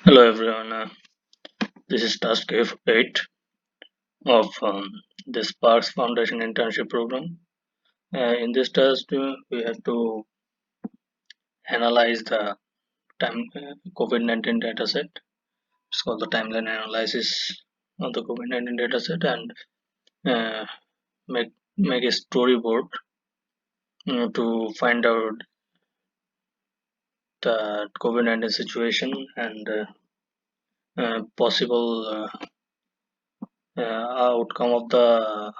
Hello everyone, this is task 8 of the Sparks Foundation internship program. In this task, we have to analyze the COVID-19 dataset. It's called the timeline analysis of the COVID-19 dataset and uh, make a storyboard to find out the COVID-19 situation and possible outcome of the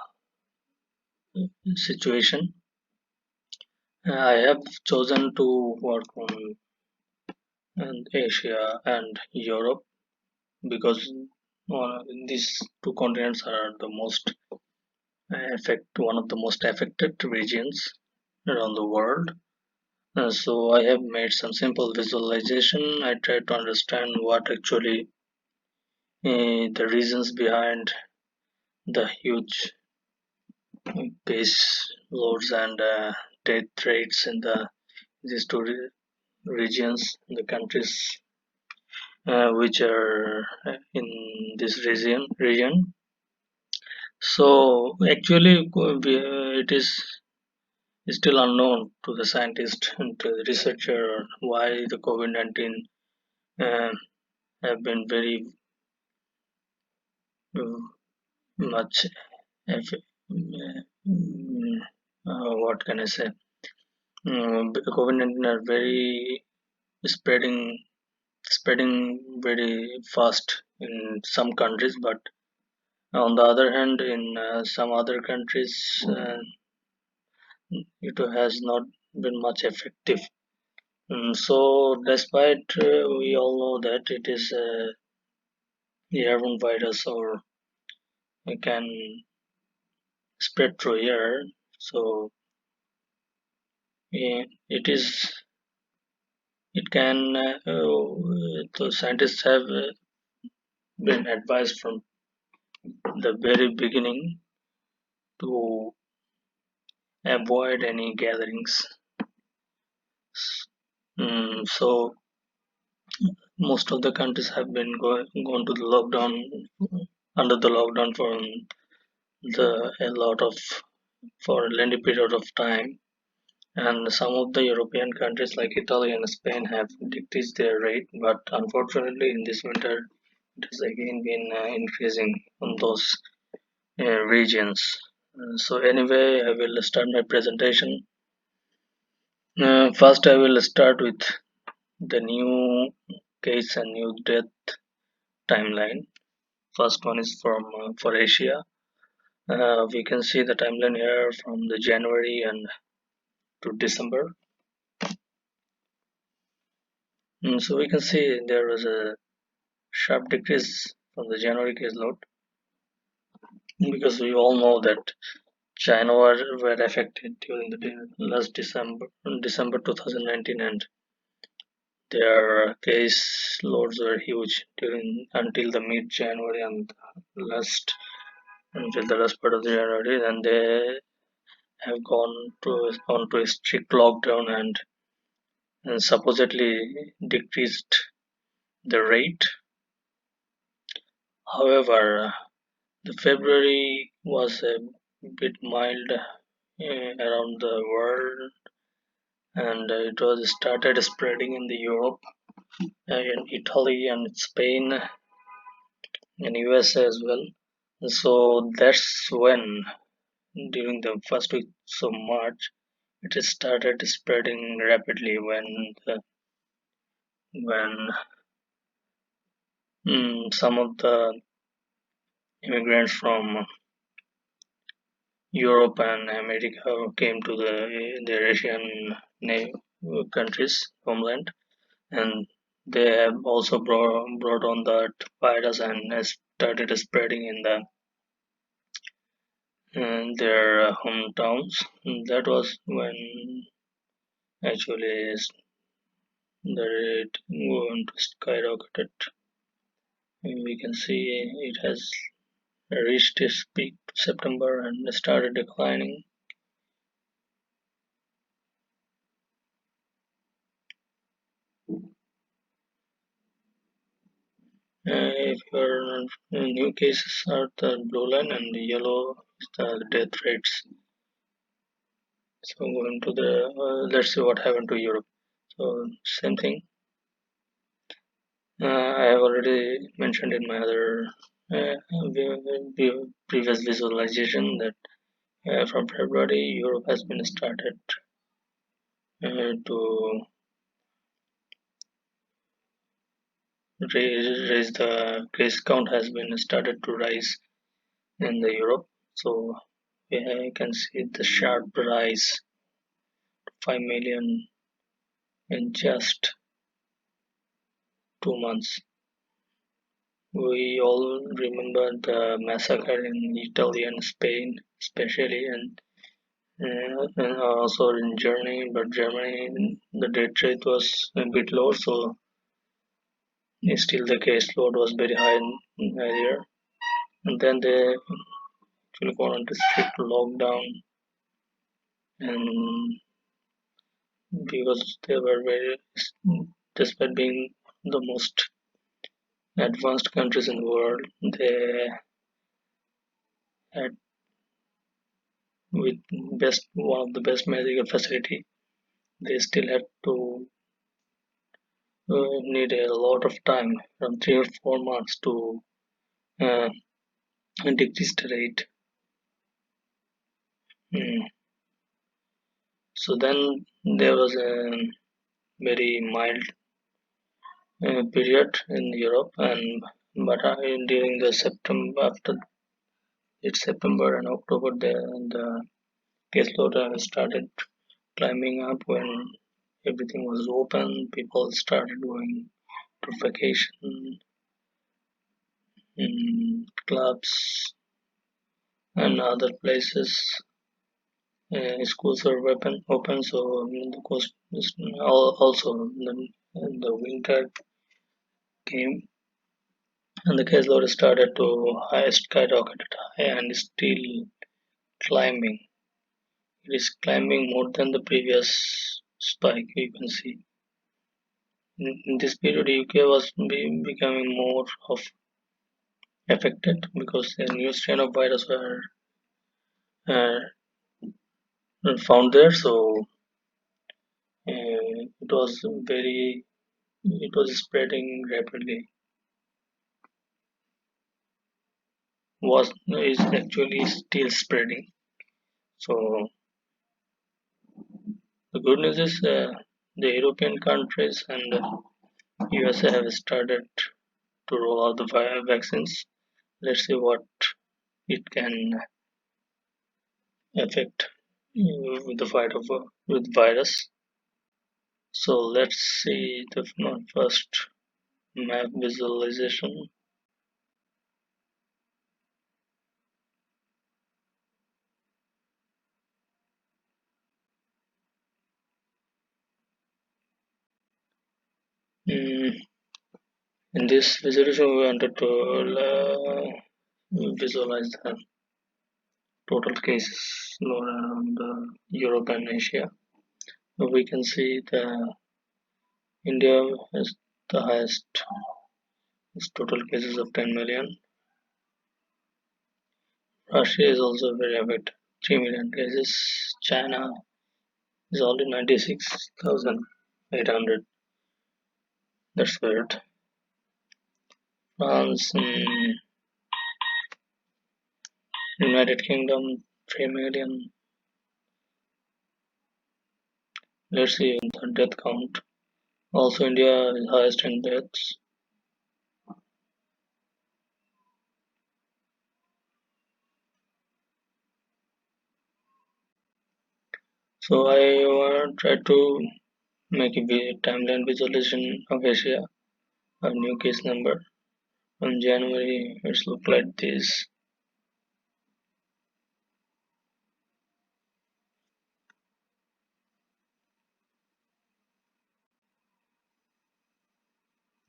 situation. I have chosen to work on Asia and Europe because these two continents are the most one of the most affected regions around the world. So I have made some simple visualization. I tried to understand what actually the reasons behind the huge case loads and death rates in these two regions, the countries which are in this region. So actually, it is still unknown to the scientist and to the researcher why the COVID-19 uh, have been very uh, much what can I say? COVID-19 are very spreading very fast in some countries, but on the other hand, in some other countries, it has not been much effective. So, despite we all know that it is a airborne virus or it can spread through air, so it is it can. The scientists have been advised from the very beginning to avoid any gatherings. So most of the countries have been gone to the lockdown under the lockdown for a lot of for a lengthy period of time, and some of the European countries like Italy and Spain have decreased their rate, but unfortunately in this winter it has again been increasing on those regions. So anyway, I will start my presentation. First I will start with the new case and new death timeline. First one is from for Asia. We can see the timeline here from the January and to December. So we can see there was a sharp decrease from the January case load because we all know that China were affected during the last December 2019, and their case loads were huge during until the mid January and last until the last part of the January, and they have gone to on to a strict lockdown and supposedly decreased the rate. However, the February was a bit mild around the world, and it was started spreading in the Europe, in Italy and Spain and USA as well. So that's when, during the first weeks of March, it started spreading rapidly when some of the immigrants from Europe and America came to the Asian countries homeland, and they have also brought on that virus and has started spreading in their hometowns. That was when actually the rate went skyrocketed. We can see it has reached its peak September and started declining. if your new cases are the blue line and the yellow is the death rates. So going to the let's see what happened to Europe. So same thing. I have already mentioned in my other previous visualization that from February Europe has been started to raise the case count has been started to rise in the Europe. So I can see the sharp rise, 5 million in just 2 months. We all remember the massacre in Italy and Spain, especially, and also in Germany. But Germany, the death rate was a bit low, so still the caseload was very high there. And then they actually gone into strict lockdown, and because they were very, despite being the most advanced countries in the world, they had with best one of the best medical facility. They still had to need a lot of time, from 3 or 4 months to uh, decrease the rate. Mm. So then there was a very mild period in Europe, and but during the September after it's September and October, the caseload started climbing up when everything was open. People started going to vacation in clubs and other places. Schools are open, so the coast is also the winter came and the caseload started to highest skyrocketed high and is still climbing. It is climbing more than the previous spike you can see. In this period, UK was becoming more of affected because a new strain of virus were uh, found there. So it was very it was spreading rapidly. Was is actually still spreading. So the good news is the European countries and USA have started to roll out the vaccines. Let's see what it can affect with the fight of with virus. So let's see the first map visualization. Mm, in this visualization, we wanted to visualize the total cases around Europe and Asia. We can see the India has the highest total cases of 10 million. Russia is also very avid, 3 million cases. China is only 96,800. That's weird. France, United Kingdom, 3 million. Let's see the death count. Also, India is highest in deaths. So I want to try to make a timeline visualization of Asia, a new case number. On January, it's look like this.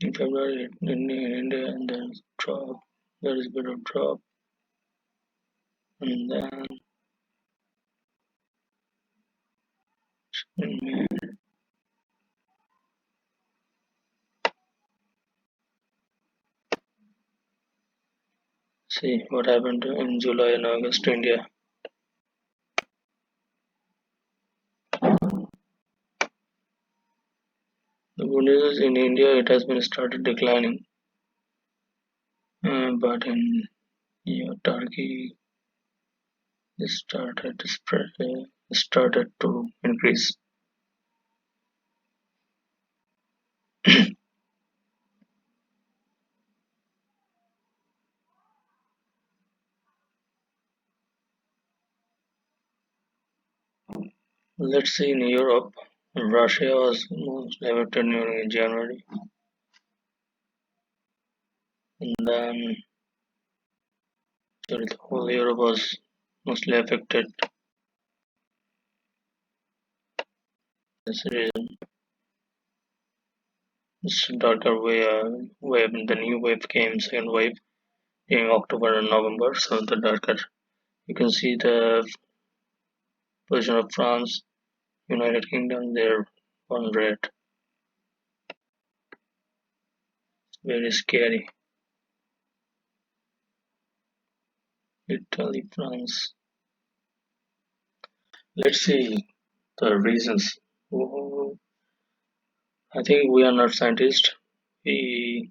In February, in India, and then drop. There is a bit of drop, and then in May, See what happened in July and August India. The good news is in India it has been started declining, but in Turkey it started to increase. Let's see in Europe, Russia was most affected during January, and then the whole Europe was mostly affected. This reason, this darker wave, the new wave came, second wave in October and November. So the darker, you can see the position of France, United Kingdom. They're on red, very scary. Italy, France. Let's see the reasons. Oh, I think we are not scientists. We,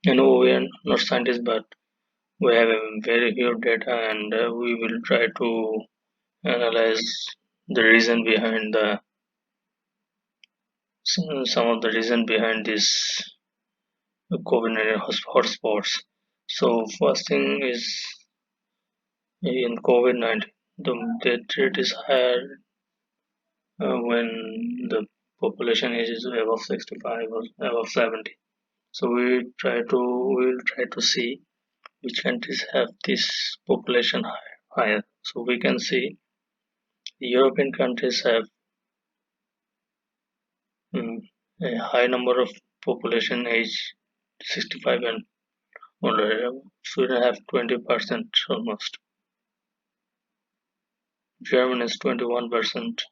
we are not scientists, but we have a very huge data, and we will try to analyze the reason behind the some of the reason behind this COVID-19 hotspots. So first thing is in COVID-19, the death rate is higher when the population age is above 65 or above 70. So we will try to see which countries have this population higher. So we can see the European countries have mm, a high number of population age 65 and older. Sweden have 20% almost. Germany is 21%.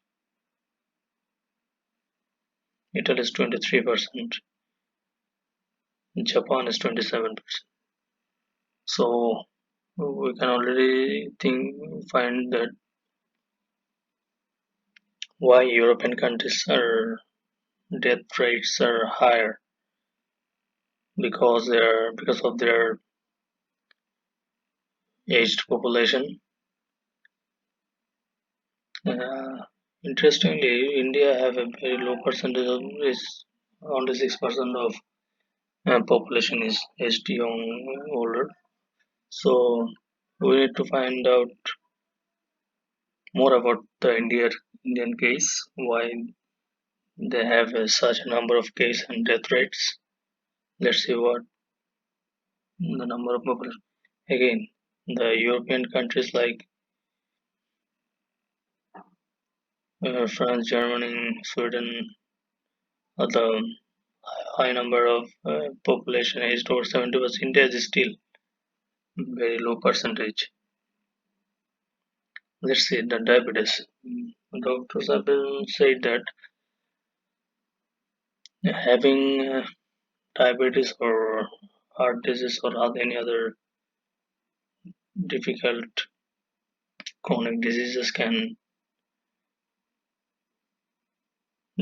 Italy is 23%. Japan is 27%. So we can already find that why European countries are death rates are higher because of their aged population. Uh, Interestingly, India have a very low percentage of is only 6% of population is aged young older. So we need to find out more about the Indian case, why they have such a number of case and death rates. Let's see what the number of population. Again, the European countries like France, Germany, Sweden are the high number of population aged over 70, but India is still very low percentage. Let's see the diabetes. Doctors have been said that having diabetes or heart disease or any other difficult chronic diseases can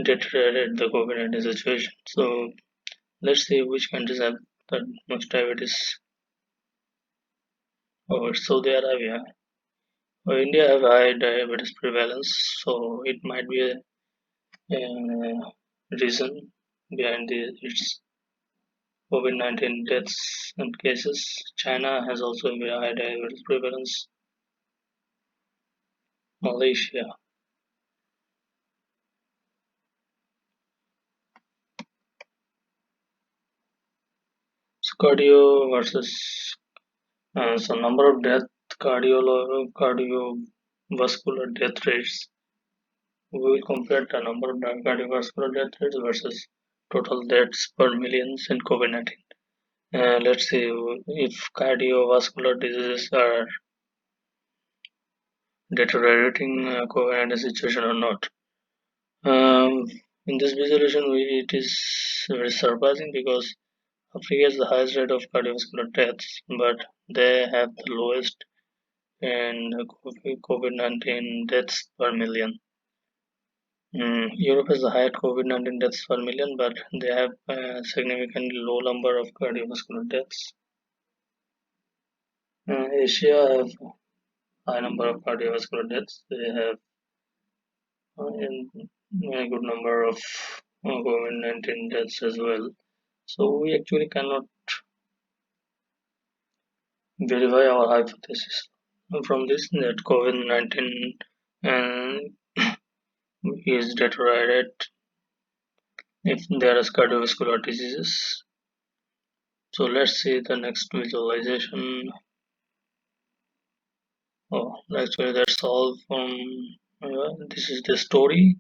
deteriorate the COVID-19 situation. So let's see which countries have the most diabetes. Or Saudi Arabia or India have high diabetes prevalence, so it might be a reason behind its COVID-19 deaths and cases. China has also a very high diabetes prevalence. Malaysia. So cardio versus so number of cardiovascular death rates. We will compare the number of cardiovascular death rates versus total deaths per millions in COVID-19. Let's see if cardiovascular diseases are deteriorating COVID-19 situation or not. Um, in this visualization, it is very surprising because Africa has the highest rate of cardiovascular deaths, but they have the lowest in COVID-19 deaths per million. Europe has the highest COVID-19 deaths per million, but they have a significantly low number of cardiovascular deaths. Asia have high number of cardiovascular deaths. They have a good number of COVID-19 deaths as well. So we actually cannot verify our hypothesis from this that COVID-19 is deteriorated if there is cardiovascular diseases. So let's see the next visualization. Oh, actually that's all from this is the story.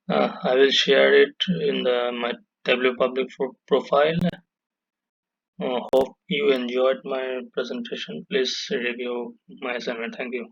I will share it in my W public profile. Hope you enjoyed my presentation. Please review my assignment. Thank you.